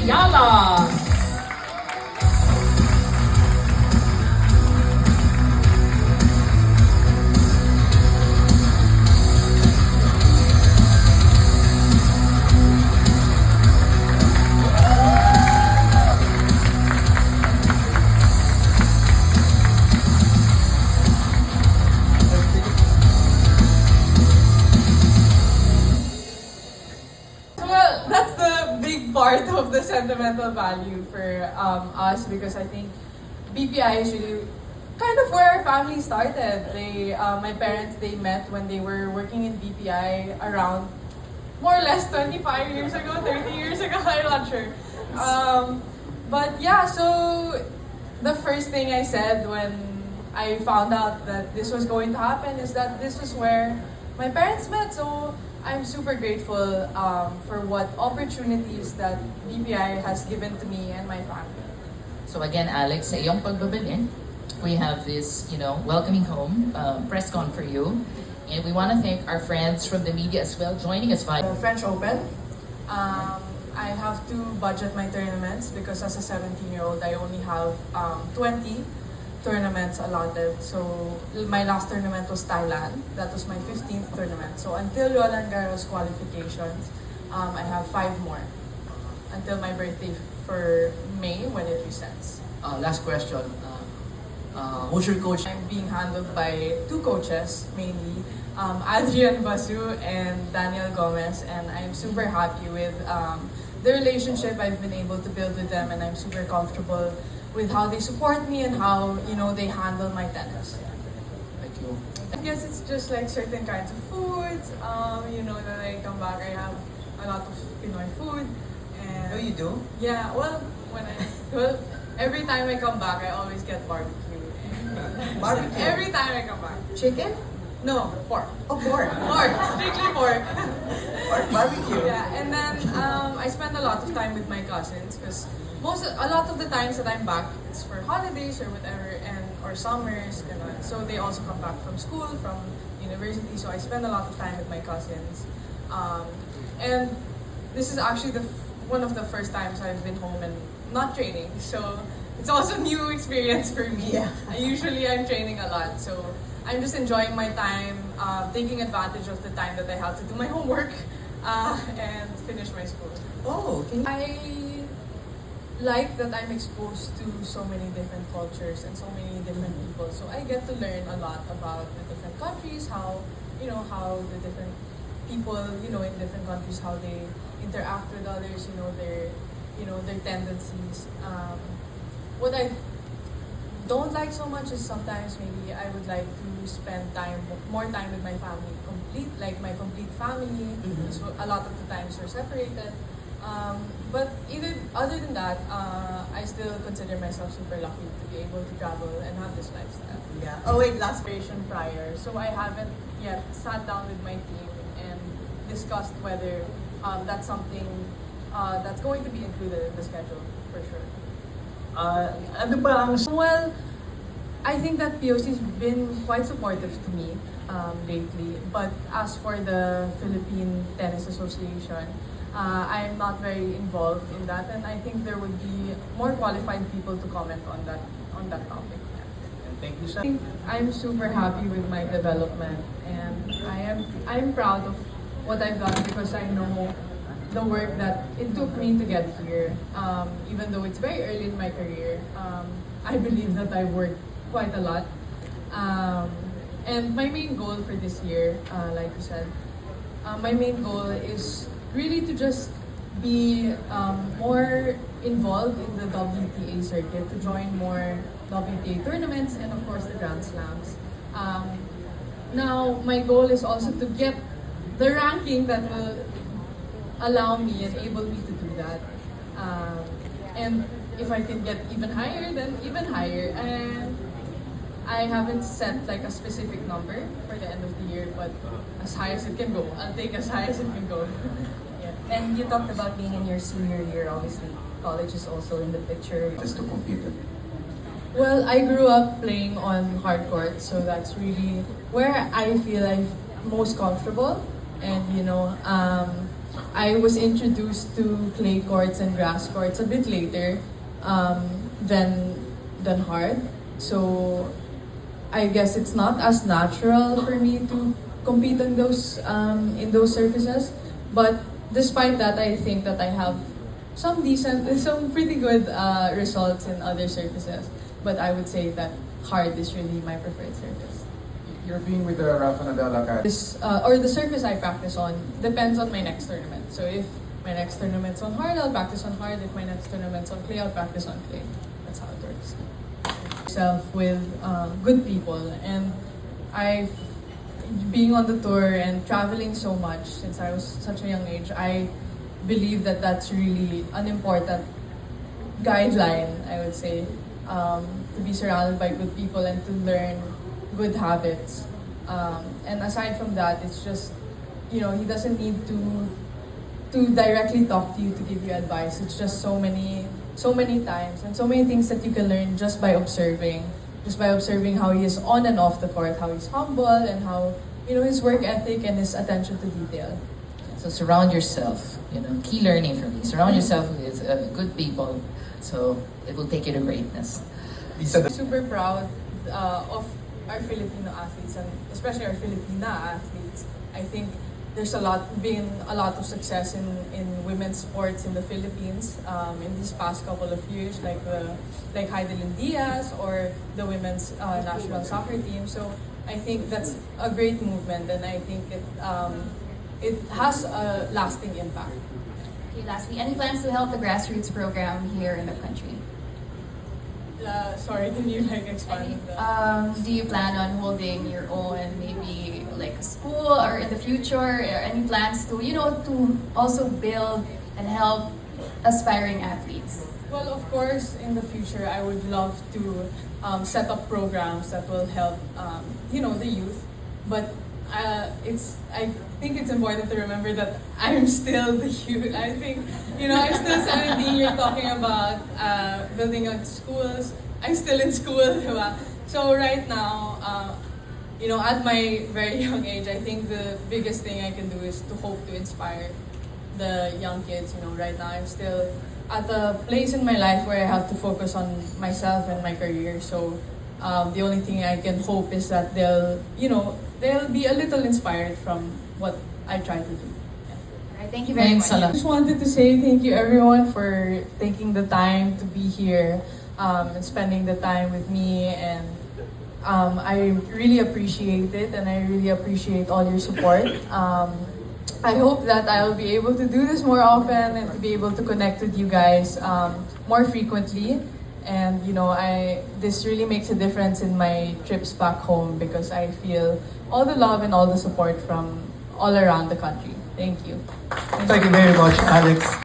Eala. Well, that's the big part of the sentimental value for us because I think BPI is really kind of where our family started. My parents, they met when they were working in BPI around more or less 25 years ago, 30 years ago, I'm not sure. But yeah, so the first thing I said when I found out that this was going to happen is that this was where my parents met. So I'm super grateful for what opportunities that BPI has given to me and my family. So again, Alex, sa iyong pagbabalik, we have this, welcoming home press con for you. And we want to thank our friends from the media as well joining us via The French Open. I have to budget my tournaments because as a 17-year-old, I only have 20 tournaments allotted. So my last tournament was Thailand. That was my 15th tournament. So until Roland Garros qualifications, I have 5 more until my birthday for May when it resets. Last question. Who's your coach? I'm being handled by 2 coaches mainly, Adrian Basu and Daniel Gomez, and I'm super happy with the relationship I've been able to build with them, and I'm super comfortable with how they support me and how they handle my tennis. Thank you. I guess it's just like certain kinds of foods. That I come back, I have a lot of Pinoy food. And Oh, you do? yeah, every time I come back, I always get barbecue. Barbecue? Every time I come back. Chicken? No, pork. Oh, pork. Pork, strictly pork. Pork barbecue. Yeah, and then I spend a lot of time with my cousins because a lot of the times that I'm back, it's for holidays or whatever, or summers, ganun. So they also come back from school, from university. So I spend a lot of time with my cousins, and this is actually one of the first times I've been home and not training. So it's also a new experience for me. Yeah. Usually I'm training a lot, so I'm just enjoying my time, taking advantage of the time that I have to do my homework and finish my school. Oh, can you... I like that I'm exposed to so many different cultures and so many different people. So I get to learn a lot about the different countries, how the different people, in different countries, how they interact with others, their tendencies. What I don't like so much is sometimes maybe I would like to spend more time with my family, my complete family. So a lot of the times we're separated. But other than that, I still consider myself super lucky to be able to travel and have this lifestyle. Yeah. Oh, wait, last... Aspiration prior, so I haven't yet sat down with my team and discussed whether that's something that's going to be included in the schedule for sure. Ano ba ang... Well, I think that POC's been quite supportive to me lately. But as for the Philippine Tennis Association, I'm not very involved in that, and I think there would be more qualified people to comment on that topic. Thank you, I sir. think I'm super happy with my development, and I'm proud of what I've done because I know the work that it took me to get here. Even though it's very early in my career, I believe that I worked quite a lot. And my main goal for this year, like you said, my main goal is really to just be more involved in the WTA circuit, to join more WTA tournaments, and of course the Grand Slams. Now, my goal is also to get the ranking that will allow me and enable me to do that. And if I can get even higher, then even higher. And I haven't set like a specific number for the end of the year, but as high as it can go. I'll take as high as it can go. Yeah. And you talked about being in your senior year, obviously. College is also in the picture. Just to compete. Well, I grew up playing on hard court, so that's really where I feel I'm most comfortable. And I was introduced to clay courts and grass courts a bit later than hard. So I guess it's not as natural for me to compete in those surfaces. But despite that, I think that I have some pretty good results in other surfaces. But I would say that hard is really my preferred surface. You're being with the Rafa Nadal Academy. Or the surface I practice on depends on my next tournament. So if my next tournament's on hard, I'll practice on hard. If my next tournament's on clay, I'll practice on clay. That's how it works. Myself with good people, and I've being on the tour and traveling so much since I was such a young age. I believe that that's really an important guideline, I would say, to be surrounded by good people and to learn good habits. And aside from that, it's just, he doesn't need to directly talk to you to give you advice. It's just so many times and so many things that you can learn just by observing how he is on and off the court, how he's humble and how, his work ethic and his attention to detail. So surround yourself, key learning for me. Surround yourself with good people, so it will take you to greatness. Super proud of our Filipino athletes and especially our Filipina athletes. I think there's been a lot of success in women's sports in the Philippines in these past couple of years, like Heidelin Diaz or the women's national soccer team. So I think that's a great movement, and I think it has a lasting impact. Okay, lastly, any plans to help the grassroots program here in the country? Sorry, can you expand on that? Do you plan on holding your own, maybe like a school, or in the future, or any plans to, to also build and help aspiring athletes? Well, of course, in the future, I would love to set up programs that will help, the youth. But I think it's important to remember that I'm still the youth. I think, I'm still 17. You're talking about building out schools. I'm still in school, diba? So right now, at my very young age, I think the biggest thing I can do is to hope to inspire the young kids. Right now I'm still at a place in my life where I have to focus on myself and my career. So the only thing I can hope is that they'll be a little inspired from what I try to do. All right, thank you very Thanks much. a lot. I just wanted to say thank you everyone for taking the time to be here and spending the time with me, and I really appreciate it, and I really appreciate all your support. I hope that I'll be able to do this more often and to be able to connect with you guys more frequently. And this really makes a difference in my trips back home because I feel all the love and all the support from all around the country. Thank you. Thank you very much, Alex.